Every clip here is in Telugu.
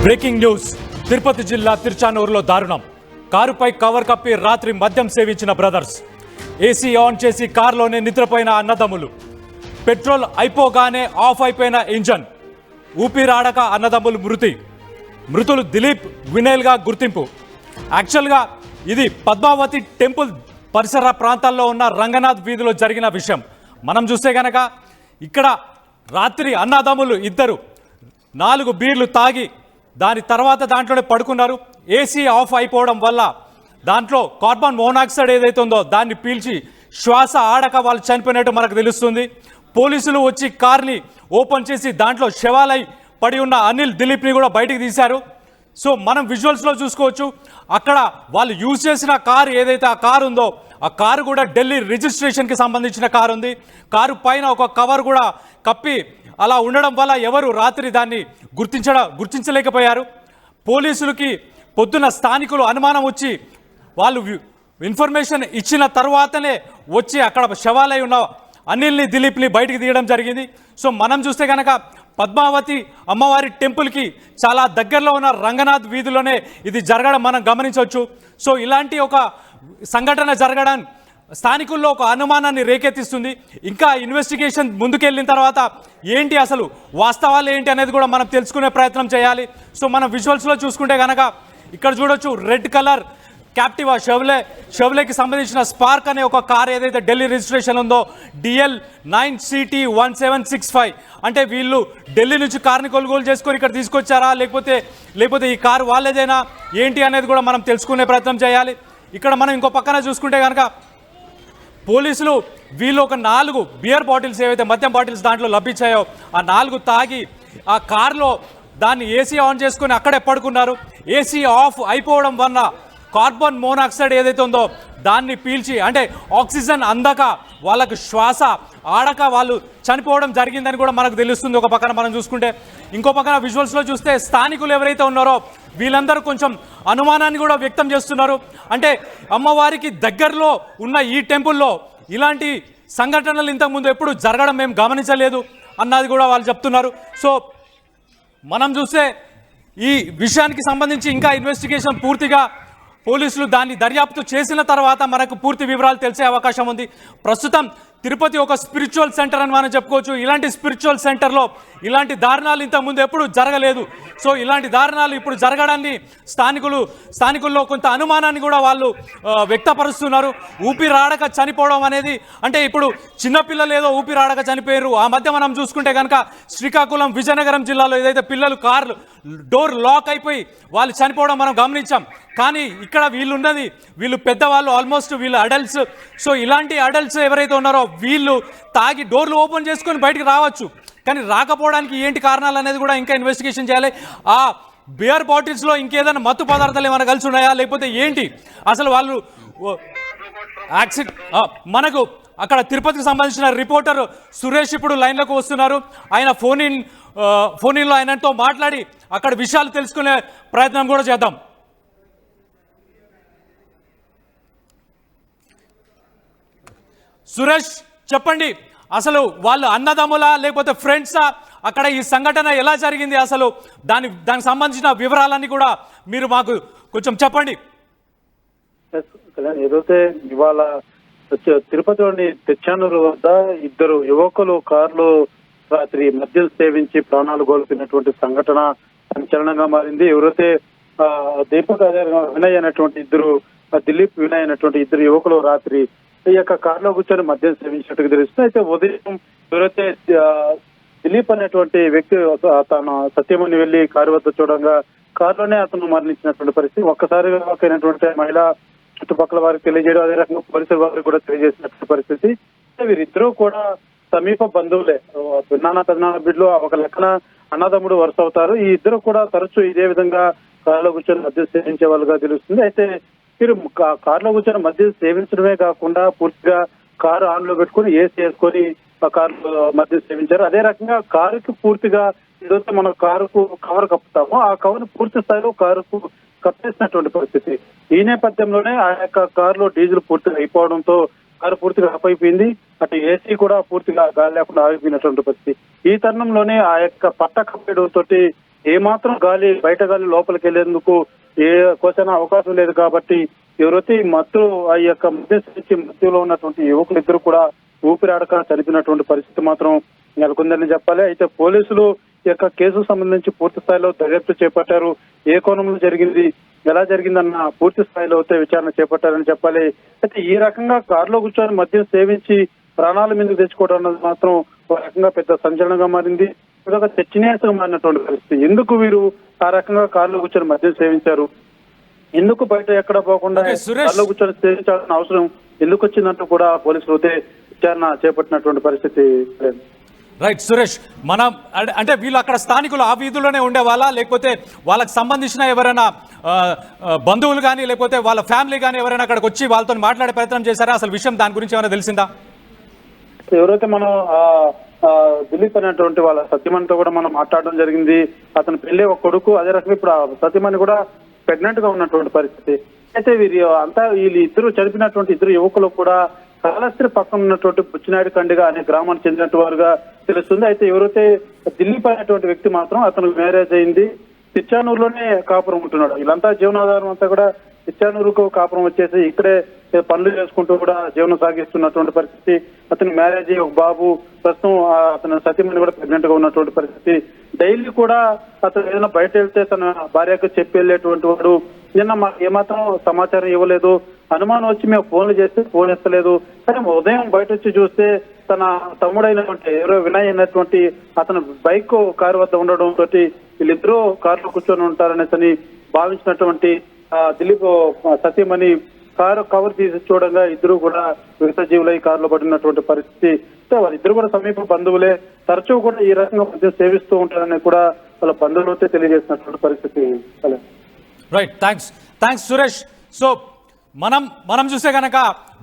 Breaking news. తిరుపతి జిల్లా తిరుచానూరులో దారుణం. కారుపై కవర్ కప్పి రాత్రి మద్యం సేవించిన బ్రదర్స్. ఏసీ ఆన్ చేసి కారులోనే నిద్రపోయిన అన్నదమ్ములు. పెట్రోల్ అయిపోగానే ఆఫ్ అయిపోయిన ఇంజన్. ఊపిరాడక అన్నదమ్ములు మృతి. మృతులు దిలీప్, వినయల్గా గుర్తింపు. యాక్చువల్గా ఇది పద్మావతి టెంపుల్ పరిసర ప్రాంతాల్లో ఉన్న రంగనాథ్ వీధిలో జరిగిన విషయం. మనం చూస్తే గనక ఇక్కడ రాత్రి అన్నదమ్ములు ఇద్దరు 4 బీర్లు తాగి దాని తర్వాత దాంట్లోనే పడుకున్నారు. ఏసీ ఆఫ్ అయిపోవడం వల్ల దాంట్లో కార్బన్ మోనాక్సైడ్ ఏదైతే ఉందో దాన్ని పీల్చి శ్వాస ఆడక వాళ్ళు చనిపోయినట్టు మనకు తెలుస్తుంది. పోలీసులు వచ్చి కార్ని ఓపెన్ చేసి దాంట్లో శవాలై పడి ఉన్న అనిల్, దిలీప్ని కూడా బయటికి తీశారు. సో మనం విజువల్స్లో చూసుకోవచ్చు. అక్కడ వాళ్ళు యూజ్ చేసిన కారు ఏదైతే ఆ కారు ఉందో ఆ కారు కూడా ఢిల్లీ రిజిస్ట్రేషన్కి సంబంధించిన కారు ఉంది. కారు పైన ఒక కవర్ కూడా కప్పి అలా ఉండడం వల్ల ఎవరు రాత్రి దాన్ని గుర్తించలేకపోయారు. పోలీసులకి పొద్దున స్థానికులు అనుమానం వచ్చి వాళ్ళు ఇన్ఫర్మేషన్ ఇచ్చిన తర్వాతనే వచ్చి అక్కడ శవాలై ఉన్న అనిల్ని, దిలీప్ని బయటికి తీయడం జరిగింది. సో మనం చూస్తే కనుక పద్మావతి అమ్మవారి టెంపుల్కి చాలా దగ్గరలో ఉన్న రంగనాథ్ వీధిలోనే ఇది జరగడం మనం గమనించవచ్చు. సో ఇలాంటి ఒక సంఘటన జరగడం స్థానికుల్లో ఒక అనుమానాన్ని రేకెత్తిస్తుంది. ఇంకా ఇన్వెస్టిగేషన్ ముందుకెళ్ళిన తర్వాత ఏంటి అసలు వాస్తవాలు ఏంటి అనేది కూడా మనం తెలుసుకునే ప్రయత్నం చేయాలి. సో మనం విజువల్స్లో చూసుకుంటే కనుక ఇక్కడ చూడొచ్చు రెడ్ కలర్ క్యాప్టివా షెవ్లేకి సంబంధించిన స్పార్క్ అనే ఒక కార్ ఏదైతే ఢిల్లీ రిజిస్ట్రేషన్ ఉందో DL 9CT1765 అంటే వీళ్ళు ఢిల్లీ నుంచి కార్ని కొనుగోలు చేసుకొని ఇక్కడ తీసుకొచ్చారా లేకపోతే ఈ కారు వాళ్ళేదైనా ఏంటి అనేది కూడా మనం తెలుసుకునే ప్రయత్నం చేయాలి. ఇక్కడ మనం ఇంకో పక్కన చూసుకుంటే కనుక పోలీసులు వీళ్ళు ఒక 4 బియర్ బాటిల్స్ ఏవైతే మద్యం బాటిల్స్ దాంట్లో లభించాయో ఆ 4 తాగి ఆ కార్లో దాన్ని ఏసీ ఆన్ చేసుకొని అక్కడే పడుకున్నారు. ఏసీ ఆఫ్ అయిపోవడం వల్ల కార్బన్ మోనాక్సైడ్ ఏదైతే ఉందో దాన్ని పీల్చి అంటే ఆక్సిజన్ అందక వాళ్ళకు శ్వాస ఆడక వాళ్ళు చనిపోవడం జరిగిందని కూడా మనకు తెలుస్తుంది. ఒక పక్కన మనం చూసుకుంటే ఇంకో పక్కన విజువల్స్లో చూస్తే స్థానికులు ఎవరైతే ఉన్నారో వీళ్ళందరూ కొంచెం అనుమానాన్ని కూడా వ్యక్తం చేస్తున్నారు. అంటే అమ్మవారికి దగ్గరలో ఉన్న ఈ టెంపుల్లో ఇలాంటి సంఘటనలు ఇంతకుముందు ఎప్పుడు జరగడం మేము గమనించలేదు అన్నది కూడా వాళ్ళు చెప్తున్నారు. సో మనం చూస్తే ఈ విషయానికి సంబంధించి ఇంకా ఇన్వెస్టిగేషన్ పూర్తిగా పోలీసులు దాన్ని దర్యాప్తు చేసిన తర్వాత మనకు పూర్తి వివరాలు తెలిసే అవకాశం ఉంది. ప్రస్తుతం తిరుపతి ఒక స్పిరిచువల్ సెంటర్ అని మనం చెప్పుకోవచ్చు. ఇలాంటి స్పిరిచువల్ సెంటర్లో ఇలాంటి దారుణాలు ఇంతకుముందు ఎప్పుడు జరగలేదు. సో ఇలాంటి దారుణాలు ఇప్పుడు జరగడాన్ని స్థానికుల్లో కొంత అనుమానాన్ని కూడా వాళ్ళు వ్యక్తపరుస్తున్నారు. ఊపిరాడక చనిపోవడం అనేది అంటే ఇప్పుడు చిన్నపిల్లలు ఏదో ఊపిరాడక చనిపోయారు. ఆ మధ్య మనం చూసుకుంటే కనుక శ్రీకాకుళం, విజయనగరం జిల్లాలో ఏదైతే పిల్లలు కార్లు డోర్ లాక్ అయిపోయి వాళ్ళు చనిపోవడం మనం గమనించాం. కానీ ఇక్కడ వీళ్ళు పెద్దవాళ్ళు, ఆల్మోస్ట్ వీళ్ళు అడల్ట్స్. సో ఇలాంటి అడల్ట్స్ ఎవరైతే ఉన్నారో వీళ్ళు తాగి డోర్లు ఓపెన్ చేసుకొని బయటికి రావచ్చు. కానీ రాకపోవడానికి ఏంటి కారణాలు అనేది కూడా ఇంకా ఇన్వెస్టిగేషన్ చేయాలి. ఆ బియర్ బాటిల్స్లో ఇంకేదైనా మత్తు పదార్థాలు ఏమైనా కలిసి ఉన్నాయా లేకపోతే ఏంటి అసలు వాళ్ళు మనకు అక్కడ తిరుపతికి సంబంధించిన రిపోర్టర్ సురేష్ ఇప్పుడు లైన్లోకి వస్తున్నారు. ఆయన ఫోన్ ఇన్లో ఆయనతో మాట్లాడి అక్కడ విషయాలు తెలుసుకునే ప్రయత్నం కూడా చేద్దాం. సురేష్ చెప్పండి, అసలు వాళ్ళు అన్నదమ్ములా లేకపోతే ఫ్రెండ్సా? అక్కడ ఈ సంఘటన ఎలా జరిగింది? అసలు దానికి సంబంధించిన వివరాలన్నీ కూడా మీరు మాకు కొంచెం చెప్పండి. ఏదైతే ఇవాళ తిరుపతిలోని తిరుచానూరు వద్ద 2 యువకులు కారులో రాత్రి మద్యం సేవించి ప్రాణాలు కోల్పోయినటువంటి సంఘటన సంచలనంగా మారింది. ఎవరైతే దీపక్ వినయ్ అనేటువంటి దిలీప్, వినయ్ అనేటువంటి 2 యువకులు రాత్రి ఈ యొక్క కారులో కూర్చొని మద్యం సేవించినట్టుగా తెలుస్తుంది. అయితే ఉదయం ఎవరైతే దిలీప్ అనేటువంటి వ్యక్తి తన సత్యమని వెళ్లి కారు వద్ద చూడంగా కారులోనే అతను మరణించినటువంటి పరిస్థితి. ఒక్కసారిగా అయినటువంటి మహిళ చుట్టుపక్కల వారికి తెలియజేయడం, అదే రకంగా పోలీసుల వారికి కూడా తెలియజేసినటువంటి పరిస్థితి. వీరిద్దరూ కూడా సమీప బంధువులే. పెదనాన్న బిడ్డలు ఒక లెక్కన అన్నదమ్ముడు వరుస అవుతారు. ఈ ఇద్దరు కూడా తరచూ ఇదే విధంగా కారులో కూర్చొని మద్యం సేవించే వాళ్ళుగా తెలుస్తుంది. అయితే మీరు కారులో కూర్చొని మద్యం సేవించడమే కాకుండా పూర్తిగా కారు ఆన్ లో పెట్టుకుని ఏసీ వేసుకొని ఆ కారు మద్యం సేవించారు. అదే రకంగా కారుకి పూర్తిగా ఏదైతే మనం కారుకు కవర్ కప్పుతామో ఆ కవర్ పూర్తి స్థాయిలో కారుకు కప్పేసినటువంటి పరిస్థితి. ఈ నేపథ్యంలోనే ఆ యొక్క కారులో డీజిల్ పూర్తిగా అయిపోవడంతో కారు పూర్తిగా ఆఫ్ అయిపోయింది. అటు ఏసీ కూడా పూర్తిగా గాలి లేకుండా ఆగిపోయినటువంటి పరిస్థితి. ఈ తరుణంలోనే ఆ యొక్క పట్ట కప్పేయడం తోటి ఏమాత్రం బయట గాలి లోపలికి వెళ్లేందుకు ఏ కోసైనా అవకాశం లేదు కాబట్టి ఎవరైతే ఈ ఆ యొక్క మధ్యలో ఉన్నటువంటి యువకులు ఇద్దరు కూడా ఊపిరాడక చనిపోయినటువంటి పరిస్థితి మాత్రం నెలకొందని చెప్పాలి. అయితే పోలీసులు ఈ యొక్క కేసుకు సంబంధించి పూర్తి స్థాయిలో దర్యాప్తు చేపట్టారు. ఏ కోణంలో జరిగింది, ఎలా జరిగిందన్న పూర్తి స్థాయిలో అయితే విచారణ చేపట్టారని చెప్పాలి. అయితే ఈ రకంగా కారులో కూర్చొని మద్యం సేవించి ప్రాణాల మీదకు తెచ్చుకోవడం అన్నది మాత్రం ఒక రకంగా పెద్ద సంచలనంగా మారింది. ఇదొక చర్చనీయాంశంగా మారినటువంటి పరిస్థితి. ఎందుకు వీరు ఆ రకంగా కారులో కూర్చొని మద్యం సేవించారు, ఎందుకు బయట ఎక్కడ పోకుండా కారులో కూర్చొని సేవించాల్సిన అవసరం ఎందుకు వచ్చిందంటూ కూడా పోలీసులు అయితే విచారణ చేపట్టినటువంటి పరిస్థితి. రైట్ సురేష్, మనం అంటే వీళ్ళు అక్కడ స్థానికులు ఆ వీధుల్లోనే ఉండేవాళ్ళ, లేకపోతే వాళ్ళకి సంబంధించిన ఎవరైనా బంధువులు కానీ లేకపోతే వాళ్ళ ఫ్యామిలీ కానీ ఎవరైనా అక్కడికి వచ్చి వాళ్ళతో మాట్లాడే ప్రయత్నం చేశారా? అసలు విషయం దాని గురించి ఏమైనా తెలిసిందా? ఎవరైతే మనం దిలీప్ అనేటువంటి వాళ్ళ సత్యమణితో కూడా మనం మాట్లాడడం జరిగింది. అతను పెళ్లి ఒక కొడుకు, అదే రకంగా ఇప్పుడు సత్యమణి కూడా ప్రెగ్నెంట్ గా ఉన్నటువంటి పరిస్థితి. అయితే వీళ్ళు ఇద్దరు చనిపోయినటువంటి ఇద్దరు యువకులు కూడా కాళహస్తి పక్కన ఉన్నటువంటి బుచ్చినాయుడు కండిగా అనే గ్రామానికి చెందినట్టు వారుగా తెలుస్తుంది. అయితే ఎవరైతే దిలీప్ అనేటువంటి వ్యక్తి మాత్రం అతనికి మ్యారేజ్ అయింది, తిచ్చానూరులోనే కాపురం ఉంటున్నాడు. వీళ్ళంతా జీవనాధారం అంతా కూడా తిచ్చానూరుకు కాపురం వచ్చేసి ఇక్కడే పనులు చేసుకుంటూ కూడా జీవనం సాగిస్తున్నటువంటి పరిస్థితి. అతని మ్యారేజ్ ఒక బాబు, ప్రస్తుతం అతని సతీమణి కూడా ప్రెగ్నెంట్ గా ఉన్నటువంటి పరిస్థితి. డైలీ కూడా అతను ఏదైనా బయట వెళ్తే తన భార్యకు చెప్పి వెళ్ళేటువంటి వాడు. నిన్న మాకు ఏమాత్రం సమాచారం ఇవ్వలేదు, అనుమానం వచ్చి మేము ఫోన్లు చేస్తే ఫోన్ ఎత్తలేదు. కానీ ఉదయం బయట వచ్చి చూస్తే తన తమ్ముడైనటువంటి ఎవరో వినయ్ అయినటువంటి అతను బైక్ కారు వద్ద ఉండడం తోటి వీళ్ళిద్దరూ కారులో కూర్చొని ఉంటారనేసి భావించినటువంటి దిలీప్ సత్యమణి కారు కవర్ తీసి చూడగా ఇద్దరు కూడా విగత జీవులై కారులో పడినటువంటి పరిస్థితి. వాళ్ళిద్దరు కూడా సమీప బంధువులే, తరచూ కూడా ఈ రకంగా మద్యం సేవిస్తూ ఉంటారని కూడా వాళ్ళ బంధువులతో తెలియజేసినటువంటి పరిస్థితి. Right, thanks Suresh. సో మనం చూస్తే కనుక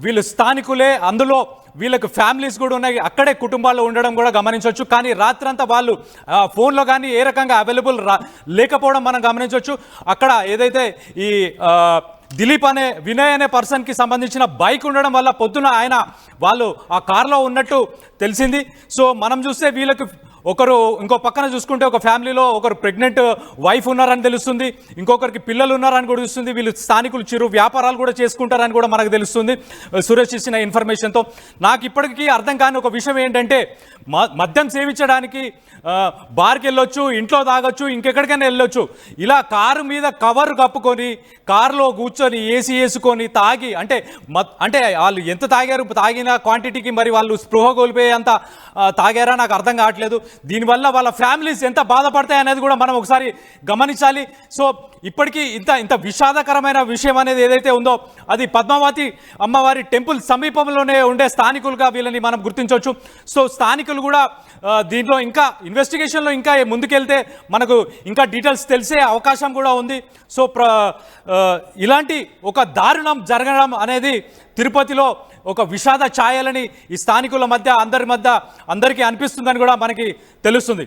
వీళ్ళు స్థానికులే, అందులో వీళ్ళకి ఫ్యామిలీస్ కూడా ఉన్నాయి, అక్కడే కుటుంబాల్లో ఉండడం కూడా గమనించవచ్చు. కానీ రాత్రంతా వాళ్ళు ఫోన్లో కానీ ఏ రకంగా అవైలబుల్ లేకపోవడం మనం గమనించవచ్చు. అక్కడ ఏదైతే ఈ దిలీప్ అనే వినయ్ అనే పర్సన్కి సంబంధించిన బైక్ ఉండడం వల్ల పొద్దున వాళ్ళు ఆ కార్లో ఉన్నట్టు తెలిసింది. సో మనం చూస్తే వీళ్ళకి ఒకరు ఇంకో పక్కన చూసుకుంటే ఒక ఫ్యామిలీలో ఒకరు ప్రెగ్నెంట్ వైఫ్ ఉన్నారని తెలుస్తుంది, ఇంకొకరికి పిల్లలు ఉన్నారని కూడా తెలుస్తుంది. వీళ్ళు స్థానికులు చిరు వ్యాపారాలు కూడా చేసుకుంటారని కూడా మనకు తెలుస్తుంది సురేష్ ఇచ్చిన ఇన్ఫర్మేషన్తో. నాకు ఇప్పటికీ అర్థం కాని ఒక విషయం ఏంటంటే, మద్యం సేవించడానికి బార్కి వెళ్ళొచ్చు, ఇంట్లో తాగొచ్చు, ఇంకెక్కడికైనా వెళ్ళొచ్చు. ఇలా కారు మీద కవర్ కప్పుకొని కారులో కూర్చొని ఏసీ వేసుకొని తాగి అంటే వాళ్ళు ఎంత తాగారు, తాగిన క్వాంటిటీకి మరి వాళ్ళు స్పృహ కోల్పోయేంత తాగారా నాకు అర్థం కావట్లేదు. దీనివల్ల వాళ్ళ ఫ్యామిలీస్ ఎంత బాధపడతాయి అనేది కూడా మనం ఒకసారి గమనించాలి. సో ఇప్పటికీ ఇంత విషాదకరమైన విషయం అనేది ఏదైతే ఉందో అది పద్మావతి అమ్మవారి టెంపుల్ సమీపంలోనే ఉండే స్థానికులుగా వీళ్ళని మనం గుర్తించవచ్చు. సో స్థానికులు కూడా దీంట్లో ఇంకా ఇన్వెస్టిగేషన్లో ఇంకా ముందుకెళ్తే మనకు ఇంకా డీటెయిల్స్ తెలిసే అవకాశం కూడా ఉంది. సో ఇలాంటి ఒక దారుణం జరగడం అనేది తిరుపతిలో ఒక విషాద ఛాయలని ఈ స్థానికుల మధ్య అందరికీ అనిపిస్తుందని కూడా మనకి తెలుస్తుంది.